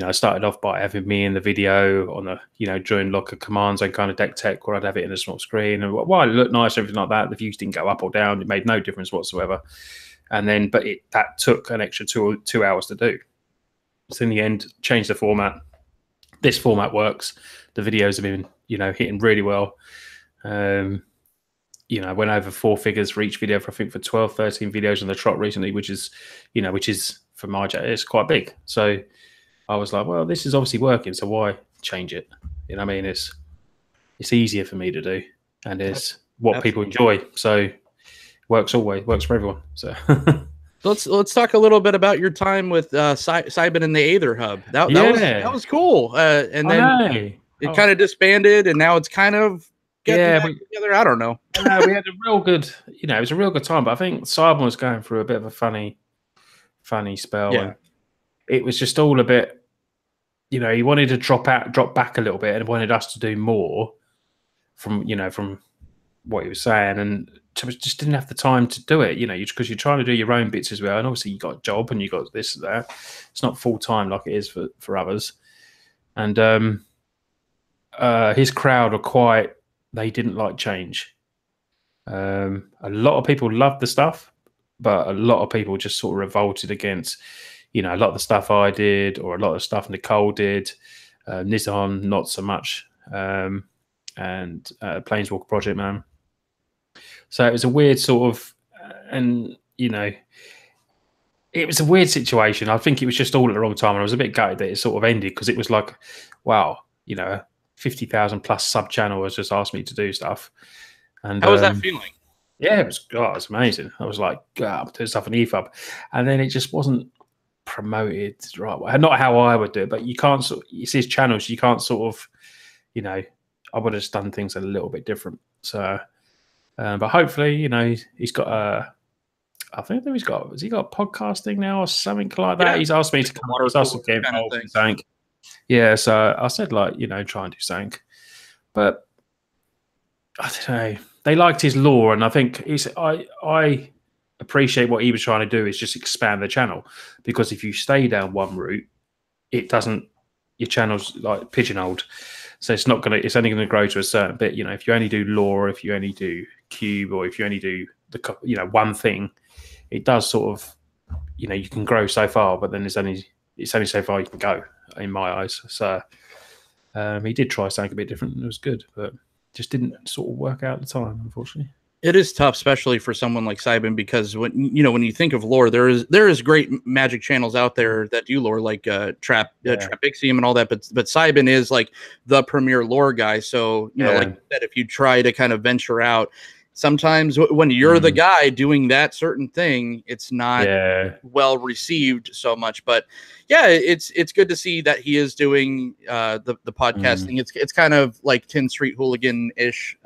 I started off by having me in the video on a, during locker commands and kind of deck tech, where I'd have it in a small screen. And while it looked nice, everything like that, the views didn't go up or down. It made no difference whatsoever. And then, but that took an extra 2 hours to do. So in the end, changed the format. This format works. The videos have been, hitting really well. I went over 4 figures for each video for, I think, for 12, 13 videos on the trot recently, which is for my chat, it's quite big. So I was like, well, this is obviously working, so why change it? You know what I mean? It's easier for me to do, and it's what people enjoy. So works always, works for everyone. So let's talk a little bit about your time with Cybin and the Aether Hub. That was cool. And then it kind of disbanded, and now it's kind of getting back together. I don't know. We had a real good, it was a real good time. But I think Cybin was going through a bit of a funny spell. Yeah. And it was just all a bit, he wanted to drop back a little bit, and wanted us to do more from what he was saying, and just didn't have the time to do it, because you're trying to do your own bits as well. And obviously you got a job and you got this and that. It's not full time like it is for others. And his crowd are they didn't like change. A lot of people loved the stuff, but a lot of people just sort of revolted against, a lot of the stuff I did, or a lot of stuff Nicole did. Nizam, not so much. And Planeswalker Project Man. So it was a weird sort of, it was a weird situation. I think it was just all at the wrong time. And I was a bit gutted that it sort of ended, because it was like, wow, 50,000 plus sub channel has just asked me to do stuff. And how was that feeling? Yeah, it was amazing. I was like, I'm doing stuff on EFUB. And then it just wasn't promoted right way. Not how I would do it, but you can't it's his channels. You can't sort of, I would have just done things a little bit different. So, but hopefully, he's got I think has he got podcasting now or something like that? He's asked me to come on. He's asked to get involved in something. Yeah, so I said, like, try and do something. But I don't know. They liked his lore, and I think I appreciate what he was trying to do is just expand the channel, because if you stay down one route, it doesn't, your channel's like pigeonholed. So it's only gonna grow to a certain bit. If you only do lore, if you only do cube, or if you only do one thing, it does sort of, you can grow so far, but then it's only so far you can go, in my eyes. So he did try something a bit different, and it was good, but just didn't sort of work out at the time, unfortunately. It is tough, especially for someone like Simon, because when you think of lore, there is great Magic channels out there that do lore, like Trapixium and all that. But Simon is like the premier lore guy. So like you said, if you try to kind of venture out, sometimes when you're the guy doing that certain thing, it's not well received so much. But yeah, it's good to see that he is doing the podcasting. It's kind of like 10th Street Hooligan ish.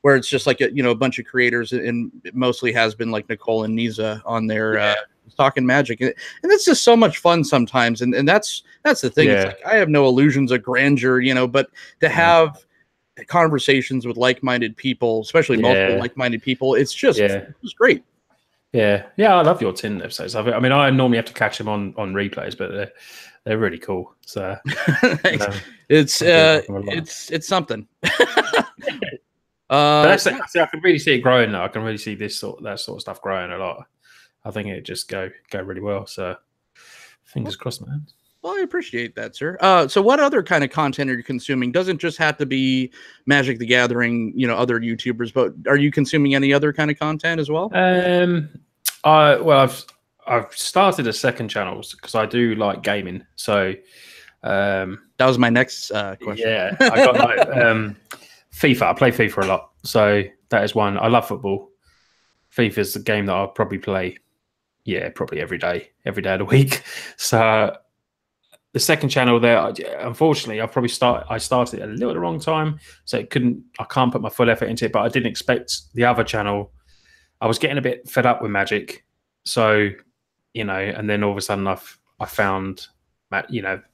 Where it's just like a bunch of creators, and it mostly has been like Nicole and Niza on there talking Magic, and it's just so much fun sometimes. And that's the thing. It's like I have no illusions of grandeur, but to have conversations with like-minded people, especially multiple like-minded people, it's just great. Yeah, I love your 10 episodes. I mean, I normally have to catch them on replays, but they're really cool. So it's something. But I can really see it growing now. I can really see that sort of stuff growing a lot. I think it just go really well. So fingers crossed, man. Well, I appreciate that, sir. So what other kind of content are you consuming? Doesn't just have to be Magic the Gathering, other YouTubers, but are you consuming any other kind of content as well? I've started a second channel because I do like gaming. So that was my next question. Yeah, I got like FIFA. I play FIFA a lot, so that is one. I love football. FIFA is the game that I'll probably play, probably every day of the week. So the second channel there, unfortunately, I started at a little at the wrong time, so I can't put my full effort into it. But I didn't expect the other channel. I was getting a bit fed up with Magic, so and then all of a sudden I found, it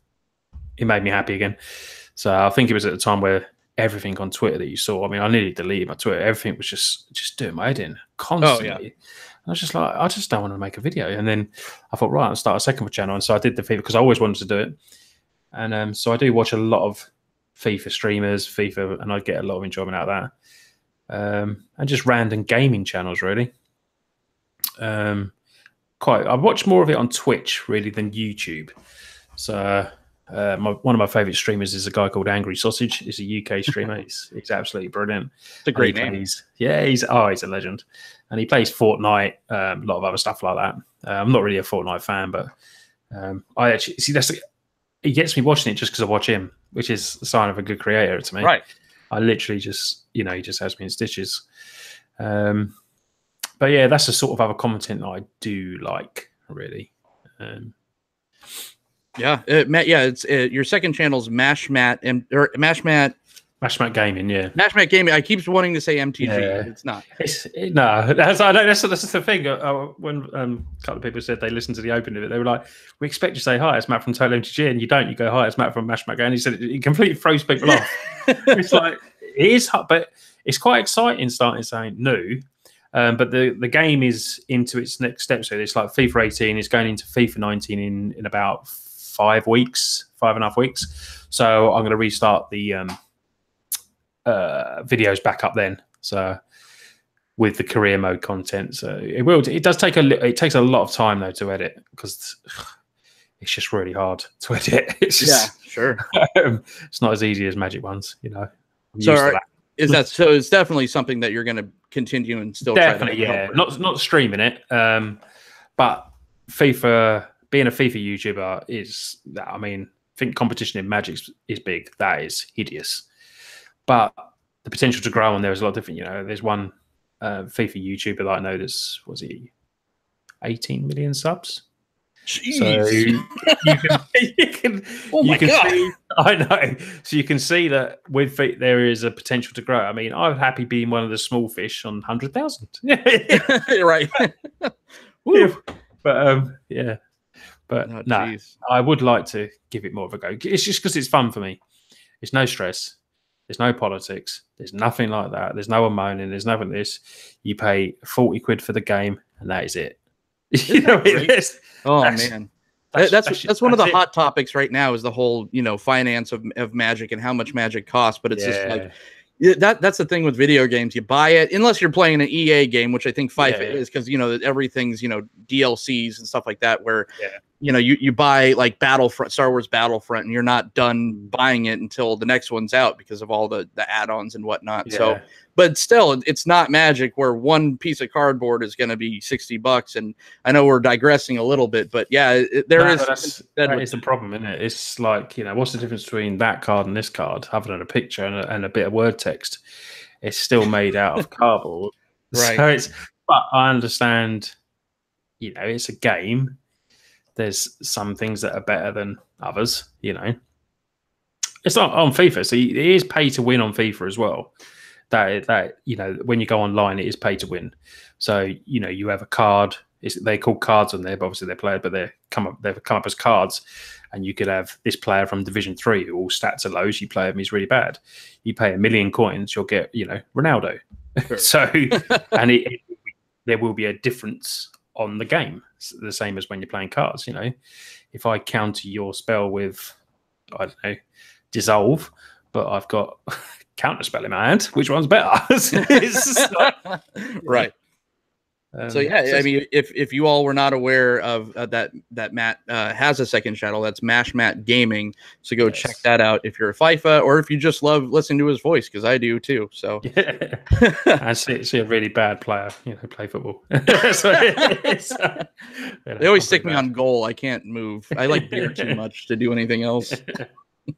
made me happy again. So I think it was at the time where everything on Twitter that you saw, I mean, I nearly deleted my Twitter. Everything was just doing my head in constantly. Oh, yeah. I was just like, I just don't want to make a video. And then I thought, right, I'll start a second channel. And so I did the FIFA because I always wanted to do it. And so I do watch a lot of FIFA streamers, and I get a lot of enjoyment out of that. And just random gaming channels, really. I watch more of it on Twitch, really, than YouTube. So one of my favorite streamers is a guy called Angry Sausage. He's a UK streamer. He's absolutely brilliant. It's a great name. He's a legend, and he plays Fortnite, a lot of other stuff like that. I'm not really a Fortnite fan, but I actually see he gets me watching it just because I watch him, which is a sign of a good creator to me. Right. I literally just he just has me in stitches. But yeah, that's the sort of other content that I do like, really. It's your second channel's Mashmat Gaming, yeah. Mashmat Gaming. I keep wanting to say MTG. Yeah. It's not. That's the thing. When a couple of people said they listened to the opening of it, they were like, "We expect you to say hi, it's Matt from Total MTG," and you don't. You go, "Hi, it's Matt from Mashmat Gaming." He said it completely throws people off. It's like it is, but it's quite exciting starting saying new. But the game is into its next step. So it's like FIFA 18 is going into FIFA 19 in about 5.5 weeks. So I'm going to restart the videos back up then. So with the career mode content. So it takes a lot of time though to edit because it's just really hard to edit. It's just, sure. It's not as easy as Magic ones, So it's definitely something that you're going to continue and still definitely try to not streaming it, but FIFA, being a FIFA YouTuber is, I mean, I think competition in Magic is big. That is hideous, but the potential to grow on there is a lot different. There's one FIFA YouTuber that I know that's 18 million subs. Jeez. So you can see, I know. So you can see that with there is a potential to grow. I mean, I'm happy being one of the small fish on 100,000. Right. But yeah. But Oh, no, jeez. I would like to give it more of a go. It's just because it's fun for me. It's no stress. There's no politics. There's nothing like that. There's no one moaning. There's nothing this. You pay 40 quid for the game, and that is it. You know, oh man. That's one of the hot topics right now is the whole, finance of Magic and how much Magic costs. But it's just like that's the thing with video games. You buy it unless you're playing an EA game, which I think FIFA is because everything's DLCs and stuff like that. Where you buy like Star Wars Battlefront, and you're not done buying it until the next one's out because of all the add-ons and whatnot. Yeah. So, but still, it's not Magic where one piece of cardboard is going to be $60. And I know we're digressing a little bit, but yeah, that is the problem, isn't it? It's like, what's the difference between that card and this card, other than a picture and a bit of word text? It's still made out of cardboard, right? So but I understand, it's a game. There's some things that are better than others, It's not on FIFA, so it is pay to win on FIFA as well. That when you go online, it is pay to win. So you have a card. They're called cards on there, but obviously they're played, but they've come up as cards. And you could have this player from Division 3 who all stats are low. So you play him, he's really bad. You pay 1 million coins, you'll get Ronaldo. Sure. So and there will be a difference on the game. It's the same as when you're playing cards. If I counter your spell with, I don't know, dissolve, but I've got counter spell in my hand, which one's better? Right. So I mean, if you all were not aware of that Matt has a second channel, that's Mash Matt Gaming. So go check that out if you're a FIFA or if you just love listening to his voice, because I do too. So I see a really bad player, play football. They always stick me on goal. I can't move. I like beer too much to do anything else.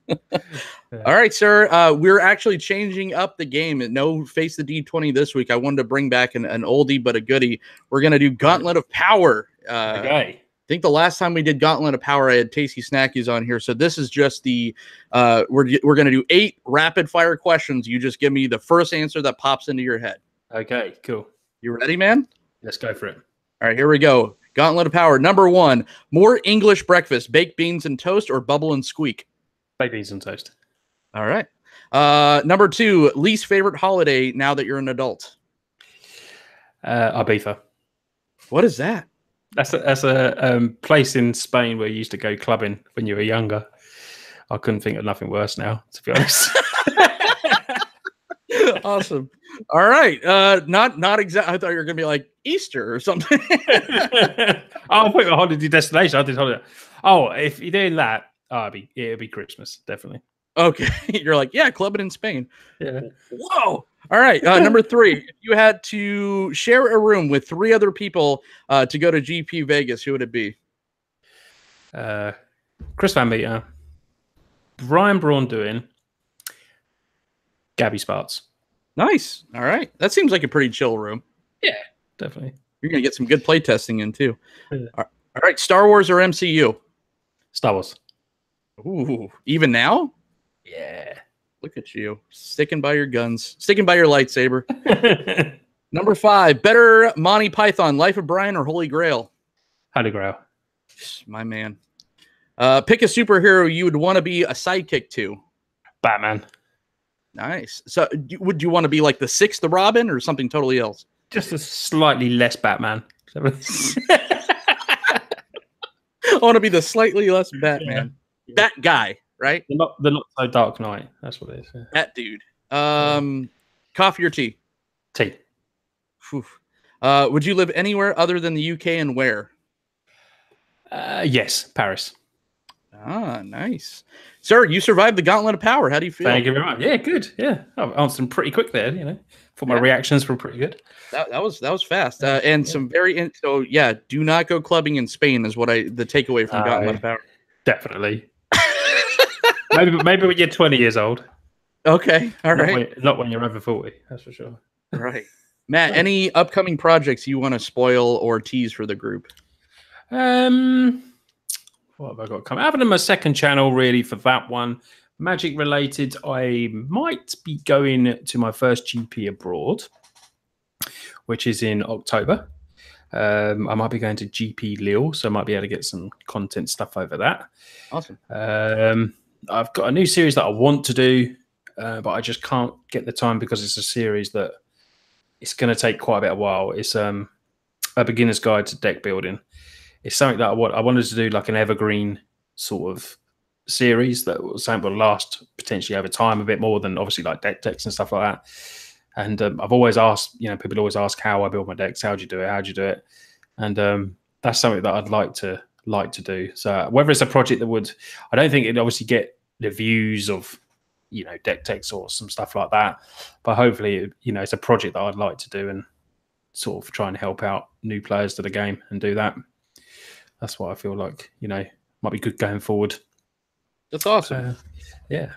All right, sir. We're actually changing up the game. No Face the D20 this week. I wanted to bring back an oldie but a goodie. We're going to do Gauntlet of Power. Okay. I think the last time we did Gauntlet of Power, I had Tasty Snackies on here. So this is just the we're going to do 8 rapid fire questions. You just give me the first answer that pops into your head. Okay, cool. You ready, man? Let's go for it. All right, here we go. Gauntlet of Power. Number 1, more English breakfast, baked beans and toast or bubble and squeak? Baked beans and toast. All right. Number 2, least favorite holiday now that you're an adult? Ibiza. What is that? That's a place in Spain where you used to go clubbing when you were younger. I couldn't think of nothing worse now, to be honest. Awesome. All right. Not exactly. I thought you were going to be like Easter or something. I'll put a holiday destination. I did holiday. Oh, if you're doing that, it'd be Christmas, definitely. Okay. You're like, yeah, clubbing in Spain. Yeah. Whoa. All right. Number 3, if you had to share a room with 3 other people to go to GP Vegas, who would it be? Chris Van Meter, Brian Braun-Duin, Gabby Sparts. Nice. All right. That seems like a pretty chill room. Yeah, definitely. You're going to get some good play testing in, too. Yeah. All right. Star Wars or MCU? Star Wars. Ooh. Even now? Yeah. Look at you. Sticking by your guns. Sticking by your lightsaber. Number 5. Better Monty Python, Life of Brian or Holy Grail? Holy Grail. My man. Pick a superhero you would want to be a sidekick to. Batman. Nice. So would you want to be like the 6th Robin or something totally else? Just a slightly less Batman. I want to be the slightly less Batman. Yeah. Bat guy, right? The not so Dark Knight. That's what it is. Yeah. That dude. Coffee or tea? Tea. Would you live anywhere other than the UK and where? Yes, Paris. Ah, nice. Sir, you survived the Gauntlet of Power. How do you feel? Thank you very much. Yeah, good. Yeah. I've answered them pretty quick there, Thought my reactions were pretty good. That was fast. And some very do not go clubbing in Spain is what the takeaway from Gauntlet of Power. Definitely. maybe when you're 20 years old. Okay. All right. Not when you're over 40, that's for sure. Right. Matt, any upcoming projects you want to spoil or tease for the group? What have I got coming? I haven't done my second channel really for that one. Magic related, I might be going to my first GP abroad, which is in October. I might be going to GP Lille, so I might be able to get some content stuff over that. Awesome. I've got a new series that I want to do, but I just can't get the time because it's a series that it's going to take quite a bit of while. It's a beginner's guide to deck building. It's something that I wanted to do, like an evergreen sort of series that will last potentially over time a bit more than obviously like deck decks and stuff like that. And I've always asked, people always ask how I build my decks. How do you do it? How do you do it? And that's something that I'd like to do. So whether it's a project that would, I don't think it'd obviously get the views of, deck decks or some stuff like that. But hopefully, it's a project that I'd like to do and sort of try and help out new players to the game and do that. That's what I feel like, might be good going forward. That's awesome. Yeah.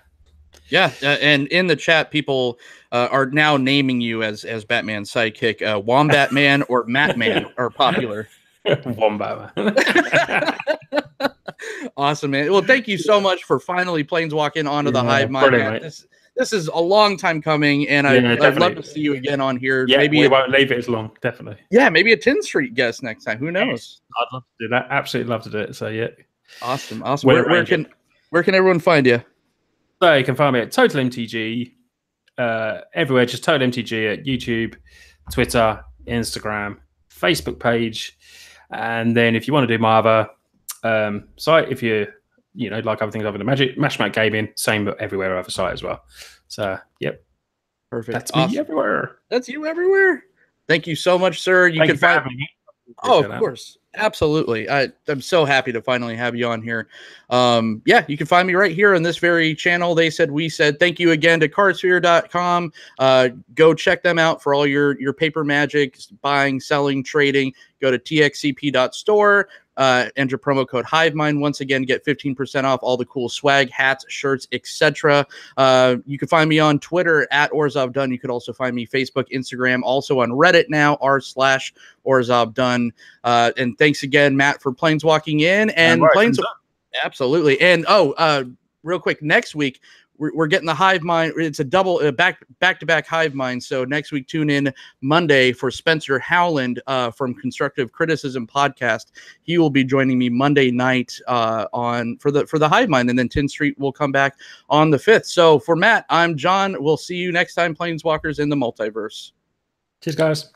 Yeah, and in the chat, people are now naming you as Batman's sidekick. Wombat Man or Matt Man are popular. Wombat Man. Awesome, man. Well, thank you so much for finally planeswalking onto the Hive Mind. This is a long time coming, and I'd love to see you again on here. Yeah, maybe we won't leave it as long, definitely. Yeah, maybe a 10th Street guest next time. Who knows? I'd love to do that. Absolutely love to do it. So, yeah. Awesome. Where can everyone find you? So you can find me at Total MTG, everywhere, just Total MTG at YouTube, Twitter, Instagram, Facebook page. And then if you want to do my other site, if you like other things other than Magic, Mashmat Gaming, same everywhere other site as well. So, yep. Perfect. That's me everywhere. That's you everywhere. Thank you so much, sir. Thank you for having me. Oh, of course. Absolutely. I'm so happy to finally have you on here. Yeah, you can find me right here on this very channel. They Said, We Said. Thank you again to cardsphere.com. Go check them out for all your paper magic, buying, selling, trading. Go to txcp.store. Enter promo code HiveMind. Once again, get 15% off all the cool swag, hats, shirts, etc. You can find me on Twitter at OrzovDunn. You could also find me Facebook, Instagram, also on Reddit now, r/OrzovDunn. And thanks again, Matt, for planeswalking in and absolutely. And real quick, next week we're getting the Hive Mind. It's a double back-to-back Hive Mind. So next week, tune in Monday for Spencer Howland from Constructive Criticism Podcast. He will be joining me Monday night for the Hive Mind, and then 10th Street will come back on the 5th. So for Matt, I'm John. We'll see you next time, Planeswalkers in the Multiverse. Cheers, guys.